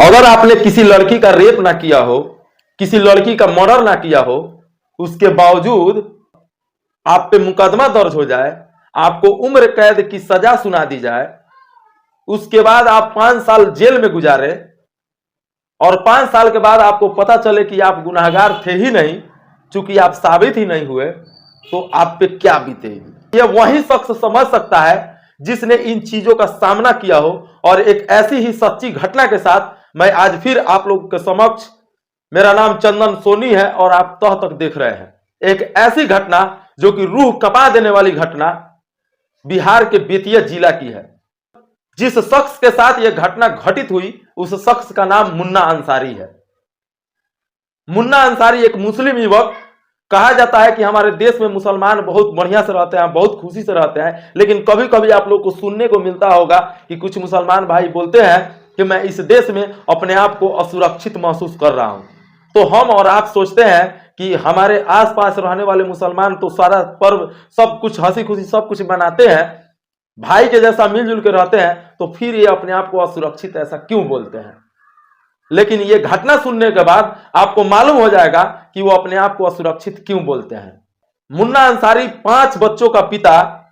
अगर आपने किसी लड़की का रेप ना किया हो, किसी लड़की का मर्डर ना किया हो, उसके बावजूद आप पे मुकदमा दर्ज हो जाए, आपको उम्र कैद की सजा सुना दी जाए, उसके बाद आप 5 साल जेल में गुजारे और 5 साल के बाद आपको पता चले कि आप गुनाहगार थे ही नहीं, चूंकि आप साबित ही नहीं हुए, तो आप पे क्या बीतेगी। यह वही शख्स समझ सकता है जिसने इन चीजों का सामना किया हो। और एक ऐसी ही सच्ची घटना के साथ मैं आज फिर आप लोगों के समक्ष, मेरा नाम चंदन सोनी है और आप तह तक देख रहे हैं एक ऐसी घटना जो कि रूह कपा देने वाली घटना बिहार के बेतिया जिला की है। जिस शख्स के साथ यह घटना घटित हुई उस शख्स का नाम मुन्ना अंसारी है। मुन्ना अंसारी एक मुस्लिम युवक, कहा जाता है कि हमारे देश में मुसलमान बहुत बढ़िया से रहते हैं, बहुत खुशी से रहते हैं, लेकिन कभी कभी आप लोग को सुनने को मिलता होगा कि कुछ मुसलमान भाई बोलते हैं कि मैं इस देश में अपने आप को असुरक्षित महसूस कर रहा हूं। तो हम और आप सोचते हैं कि हमारे आसपास रहने वाले मुसलमान तो सारा पर्व सब कुछ हंसी खुशी सब कुछ मनाते हैं, भाई के जैसा मिलजुल के रहते हैं, तो फिर ये अपने आप को असुरक्षित ऐसा क्यों बोलते हैं। लेकिन ये घटना सुनने के बाद आपको मालूम हो जाएगा कि वो अपने आप को असुरक्षित क्यों बोलते हैं। मुन्ना अंसारी 5 बच्चों का पिता,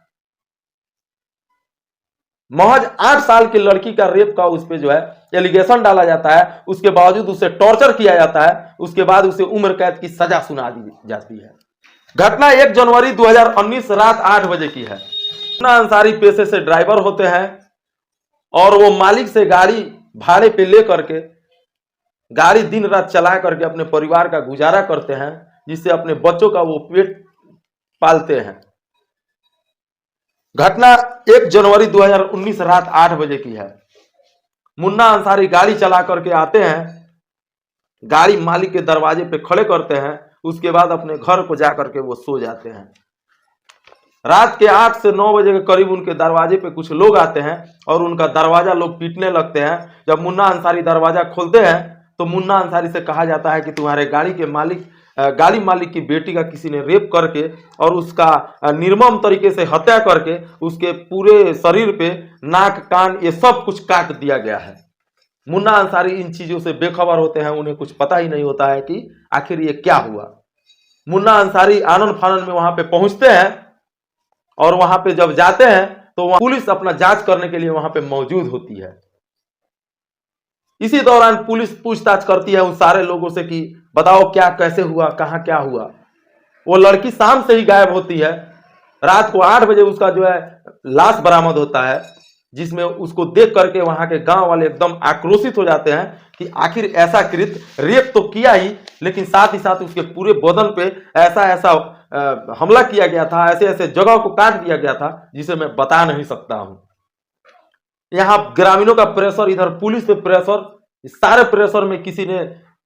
महज 8 साल की लड़की का रेप का उस पे जो है एलिगेशन डाला जाता है, उसके बावजूद उसे टॉर्चर किया जाता है, उसके बाद उसे उम्र कैद की सजा सुना दी जाती है। घटना 1 जनवरी 2019 रात 8 बजे की है। मुन्ना अंसारी पेशे से ड्राइवर होते हैं और वो मालिक से गाड़ी भाड़े पे ले करके गाड़ी दिन रात चला करके अपने परिवार का गुजारा करते हैं, जिससे अपने बच्चों का वो पेट पालते हैं। घटना 1 जनवरी 2019 रात 8 बजे की है। मुन्ना अंसारी गाड़ी चला करके आते हैं, गाड़ी मालिक के दरवाजे पे खड़े करते हैं, उसके बाद अपने घर को जाकर के वो सो जाते हैं। रात के 8 से 9 बजे के करीब उनके दरवाजे पे कुछ लोग आते हैं और उनका दरवाजा लोग पीटने लगते हैं। जब मुन्ना अंसारी दरवाजा खोलते हैं तो मुन्ना अंसारी से कहा जाता है कि तुम्हारे गाड़ी मालिक की बेटी का किसी ने रेप करके और उसका निर्मम तरीके से हत्या करके उसके पूरे शरीर पे नाक कान ये सब कुछ काट दिया गया है। मुन्ना अंसारी इन चीजों से बेखबर होते हैं, उन्हें कुछ पता ही नहीं होता है कि आखिर ये क्या हुआ। मुन्ना अंसारी आनन फानन में वहां पे पहुंचते हैं और वहां पे जब जाते हैं तो वहां पुलिस अपना जांच करने के लिए वहां पे मौजूद होती है। इसी दौरान पुलिस पूछताछ करती है उन सारे लोगों से कि बताओ क्या कैसे हुआ, कहां क्या हुआ। वो लड़की शाम से ही गायब होती है। रात को 8 बजे उसका जो है लाश बरामद होता है, जिसमें उसको देख करके वहां के गांव वाले एकदम आक्रोशित हो जाते हैं कि आखिर ऐसा कृत्य, रेप तो किया ही, लेकिन साथ ही साथ उसके पूरे बदन पे ऐसा ऐसा हमला किया गया था, ऐसे ऐसे जगह को काट दिया गया था जिसे मैं बता नहीं सकता हूं। यहाँ ग्रामीणों का प्रेशर, इधर पुलिस पे प्रेशर, सारे प्रेशर में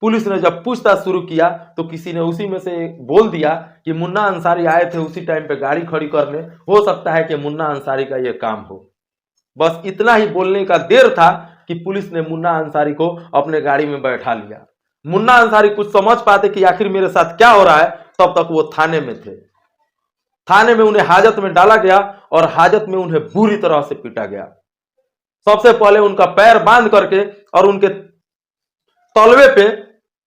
पुलिस ने जब पूछताछ शुरू किया तो किसी ने उसी में से बोल दिया कि मुन्ना अंसारी आए थे उसी टाइम पे गाड़ी खड़ी करने, हो सकता है कि मुन्ना अंसारी का यह काम हो। बस इतना ही बोलने का देर था कि पुलिस ने मुन्ना अंसारी को अपने गाड़ी में बैठा लिया। मुन्ना अंसारी कुछ समझ पाते कि आखिर मेरे साथ क्या हो रहा है, तब तक वो थाने में थे। थाने में उन्हें हाजत में डाला गया और हाजत में उन्हें बुरी तरह से पीटा गया। सबसे पहले उनका पैर बांध करके और उनके तलवे पे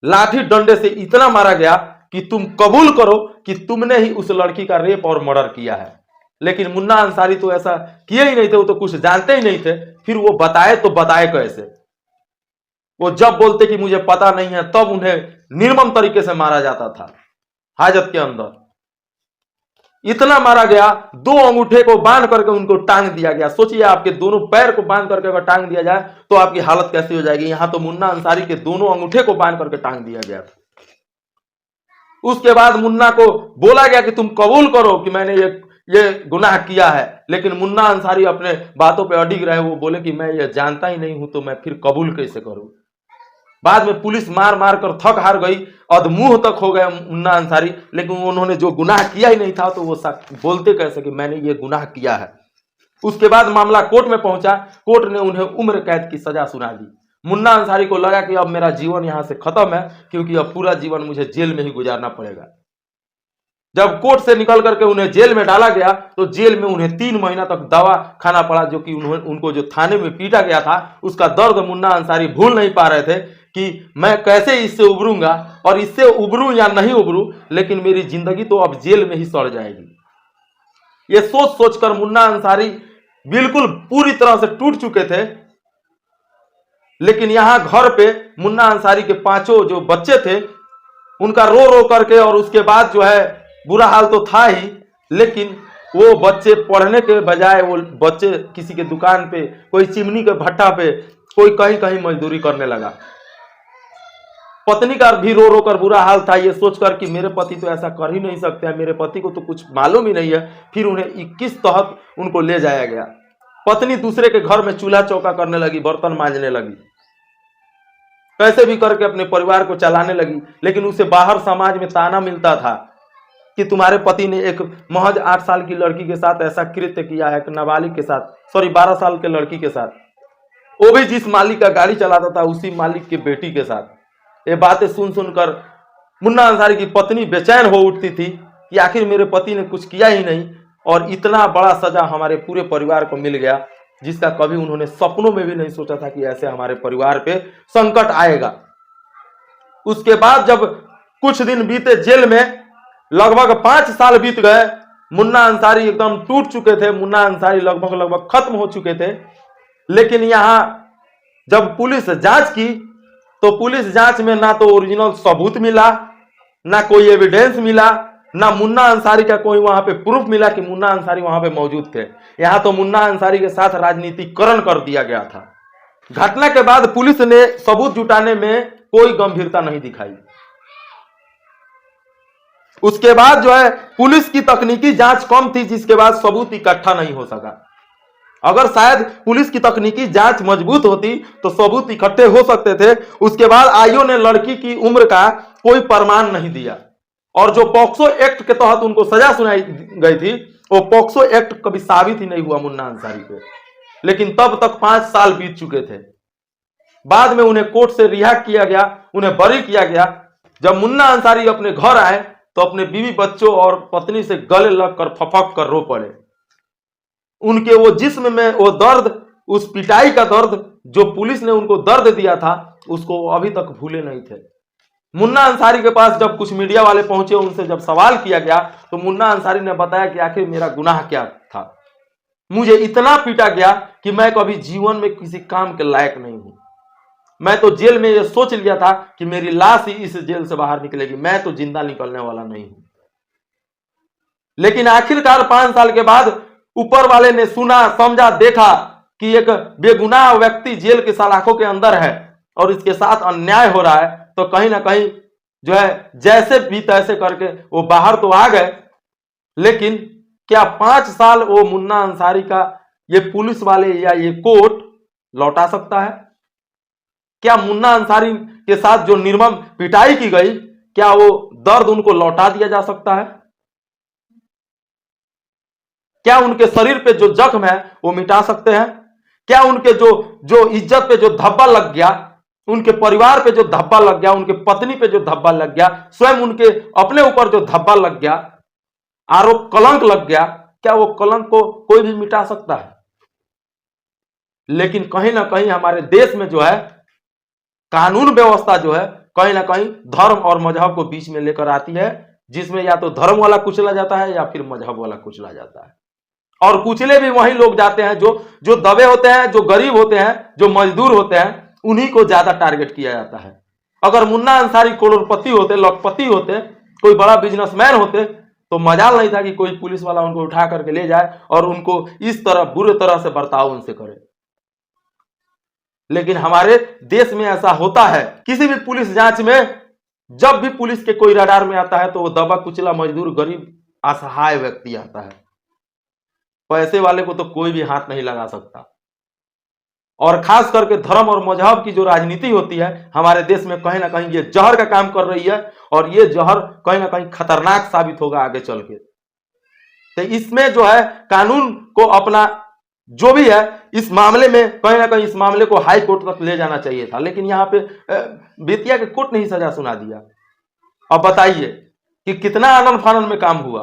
लाठी डंडे से इतना मारा गया कि तुम कबूल करो कि तुमने ही उस लड़की का रेप और मर्डर किया है। लेकिन मुन्ना अंसारी तो ऐसा किए ही नहीं थे, वो तो कुछ जानते ही नहीं थे। फिर वो बताए तो बताए कैसे? वो जब बोलते कि मुझे पता नहीं है तब उन्हें निर्मम तरीके से मारा जाता था। हाजत के अंदर इतना मारा गया, 2 अंगूठे को बांध करके उनको टांग दिया गया। सोचिए आपके दोनों पैर को बांध करके अगर टांग दिया जाए तो आपकी हालत कैसी हो जाएगी। यहां तो मुन्ना अंसारी के दोनों अंगूठे को बांध करके टांग दिया गया था। उसके बाद मुन्ना को बोला गया कि तुम कबूल करो कि मैंने ये गुनाह किया है, लेकिन मुन्ना अंसारी अपने बातों पे अडिग रहे। वो बोले कि मैं ये जानता ही नहीं हूं तो मैं फिर कबूल कैसे करूं। बाद में पुलिस मार मार कर थक हार गई, अधमुंह तक हो गए मुन्ना अंसारी, लेकिन उन्होंने जो गुनाह किया ही नहीं था तो वो बोलते कैसे कि मैंने ये गुनाह किया है। उसके बाद मामला कोर्ट में पहुंचा। कोर्ट ने उन्हें उम्र कैद की सजा सुना दी। मुन्ना अंसारी को लगा कि अब मेरा जीवन यहां से खत्म है, क्योंकि अब पूरा जीवन मुझे जेल में ही गुजारना पड़ेगा। जब कोर्ट से निकल करके उन्हें जेल में डाला गया तो जेल में उन्हें 3 महीना तक दवा खाना पड़ा, जो कि उनको जो थाने में पीटा गया था उसका दर्द मुन्ना अंसारी भूल नहीं पा रहे थे कि मैं कैसे इससे उभरूंगा, और इससे उभरूं या नहीं उभरूं, लेकिन मेरी जिंदगी तो अब जेल में ही सड़ जाएगी। ये सोच सोचकर मुन्ना अंसारी बिल्कुल पूरी तरह से टूट चुके थे। लेकिन यहां घर पे मुन्ना अंसारी के 5 जो बच्चे थे उनका रो रो करके, और उसके बाद जो है बुरा हाल तो था ही, लेकिन वो बच्चे पढ़ने के बजाय वो बच्चे किसी के दुकान पे, कोई चिमनी के भट्टा पे, कोई कहीं कहीं मजदूरी करने लगा। पत्नी का भी रो रो कर बुरा हाल था, ये सोचकर कि मेरे पति तो ऐसा कर ही नहीं सकते हैं, मेरे पति को तो कुछ मालूम ही नहीं है। फिर उन्हें 21 तहत उनको ले जाया गया। पत्नी दूसरे के घर में चूल्हा चौका करने लगी, बर्तन मांजने लगी, कैसे भी करके अपने परिवार को चलाने लगी। लेकिन उसे बाहर समाज में ताना मिलता था कि तुम्हारे पति ने एक महज 8 साल की लड़की के साथ ऐसा कृत्य किया है, एक नाबालिग के साथ, सॉरी 12 साल के लड़की के साथ, वो भी जिस मालिक का गाड़ी चलाता था उसी मालिक की बेटी के साथ। ये बातें सुन सुनकर मुन्ना अंसारी की पत्नी बेचैन हो उठती थी कि आखिर मेरे पति ने कुछ किया ही नहीं, और इतना बड़ा सजा हमारे पूरे परिवार को मिल गया, जिसका कभी उन्होंने सपनों में भी नहीं सोचा था कि ऐसे हमारे परिवार पे संकट आएगा। उसके बाद जब कुछ दिन बीते जेल में, लगभग 5 साल बीत गए, मुन्ना अंसारी एकदम टूट चुके थे, मुन्ना अंसारी लगभग खत्म हो चुके थे। लेकिन यहां जब पुलिस जांच की तो पुलिस जांच में ना तो ओरिजिनल सबूत मिला, ना कोई एविडेंस मिला, ना मुन्ना अंसारी का कोई वहां पे प्रूफ मिला कि मुन्ना अंसारी वहां पे मौजूद थे। यहां तो मुन्ना अंसारी के साथ राजनीतिकरण कर दिया गया था। घटना के बाद पुलिस ने सबूत जुटाने में कोई गंभीरता नहीं दिखाई। उसके बाद जो है पुलिस की तकनीकी जांच कम थी, जिसके बाद सबूत इकट्ठा नहीं हो सका। अगर शायद पुलिस की तकनीकी जांच मजबूत होती तो सबूत इकट्ठे हो सकते थे। उसके बाद आईओ ने लड़की की उम्र का कोई प्रमाण नहीं दिया, और जो पॉक्सो एक्ट के तहत उनको सजा सुनाई गई थी वो पॉक्सो एक्ट कभी साबित ही नहीं हुआ मुन्ना अंसारी पे। लेकिन तब तक 5 साल बीत चुके थे। बाद में उन्हें कोर्ट से रिहा किया गया, उन्हें बरी किया गया। जब मुन्ना अंसारी अपने घर आए तो अपने बीवी बच्चों और पत्नी से गले लगकर फफक कर रो पड़े। उनके वो जिस्म में वो दर्द, उस पिटाई का दर्द जो पुलिस ने उनको दर्द दिया था, उसको वो अभी तक भूले नहीं थे। मुन्ना अंसारी के पास जब कुछ मीडिया वाले पहुंचे, उनसे जब सवाल किया गया तो मुन्ना अंसारी ने बताया कि आखिर मेरा गुनाह क्या था। मुझे इतना पीटा गया कि मैं कभी जीवन में किसी काम के लायक नहीं हूं। मैं तो जेल में ये सोच लिया था कि मेरी लाश ही इस जेल से बाहर निकलेगी, मैं तो जिंदा निकलने वाला नहीं हूं। लेकिन आखिरकार 5 साल के बाद ऊपर वाले ने सुना, समझा, देखा कि एक बेगुनाह व्यक्ति जेल के सलाखों के अंदर है और इसके साथ अन्याय हो रहा है, तो कहीं ना कहीं जो है जैसे भी तैसे करके वो बाहर तो आ गए। लेकिन क्या 5 साल वो मुन्ना अंसारी का ये पुलिस वाले या ये कोर्ट लौटा सकता है? क्या मुन्ना अंसारी के साथ जो निर्मम पिटाई की गई, क्या वो दर्द उनको लौटा दिया जा सकता है? क्या उनके शरीर पे जो जख्म है वो मिटा सकते हैं? क्या उनके जो इज्जत पे जो धब्बा लग गया, उनके परिवार पे जो धब्बा लग गया, उनके पत्नी पे जो धब्बा लग गया, स्वयं उनके अपने ऊपर जो धब्बा लग गया, आरोप कलंक लग गया, क्या वो कलंक को कोई भी मिटा सकता है? लेकिन कहीं ना कहीं हमारे देश में जो है कानून व्यवस्था जो है कहीं ना कहीं धर्म और मजहब को बीच में लेकर आती है, जिसमें या तो धर्म वाला कुचला जाता है या फिर मजहब वाला कुचला जाता है। और कुचले भी वही लोग जाते हैं जो दबे होते हैं, जो गरीब होते हैं, जो मजदूर होते हैं, उन्हीं को ज्यादा टारगेट किया जाता है। अगर मुन्ना अंसारी करोड़पति होते, लखपति होते, कोई बड़ा बिजनेसमैन होते, तो मजाल नहीं था कि कोई पुलिस वाला उनको उठा करके ले जाए और उनको इस तरह बुरे तरह से बर्ताव उनसे करे। लेकिन हमारे देश में ऐसा होता है, किसी भी पुलिस जांच में जब भी पुलिस के कोई रडार में आता है तो वो दबा कुचला मजदूर गरीब असहाय व्यक्ति आता है। पैसे वाले को तो कोई भी हाथ नहीं लगा सकता। और खास करके धर्म और मजहब की जो राजनीति होती है हमारे देश में, कहीं ना कहीं ये जहर का काम कर रही है, और ये जहर कहीं ना कहीं खतरनाक साबित होगा आगे चल के। तो इसमें जो है कानून को अपना जो भी है इस मामले में, कहीं ना कहीं इस मामले को हाई कोर्ट तक ले जाना चाहिए था, लेकिन यहाँ पे बेतिया के कोर्ट ने ही सजा सुना दिया। अब बताइए कि कितना आनन फानन में काम हुआ।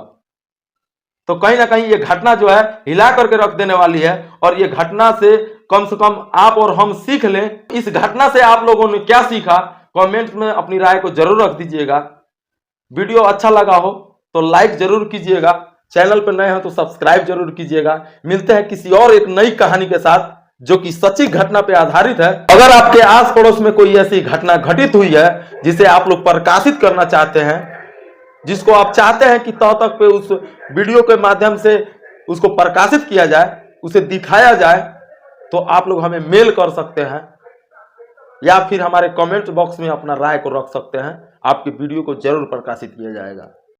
तो कहीं ना कहीं ये घटना जो है हिला करके रख देने वाली है, और ये घटना से कम आप और हम सीख लें। इस घटना से आप लोगों ने क्या सीखा, कमेंट में अपनी राय को जरूर रख दीजिएगा। वीडियो अच्छा लगा हो तो लाइक जरूर कीजिएगा, चैनल पर नए हो तो सब्सक्राइब जरूर कीजिएगा। मिलते हैं किसी और एक नई कहानी के साथ जो कि सच्ची घटना पे आधारित है। अगर आपके आस पड़ोस में कोई ऐसी घटना घटित हुई है जिसे आप लोग प्रकाशित करना चाहते हैं, जिसको आप चाहते हैं कि तब तक पे उस वीडियो के माध्यम से उसको प्रकाशित किया जाए, उसे दिखाया जाए, तो आप लोग हमें मेल कर सकते हैं या फिर हमारे कमेंट बॉक्स में अपना राय को रख सकते हैं। आपकी वीडियो को जरूर प्रकाशित किया जाएगा।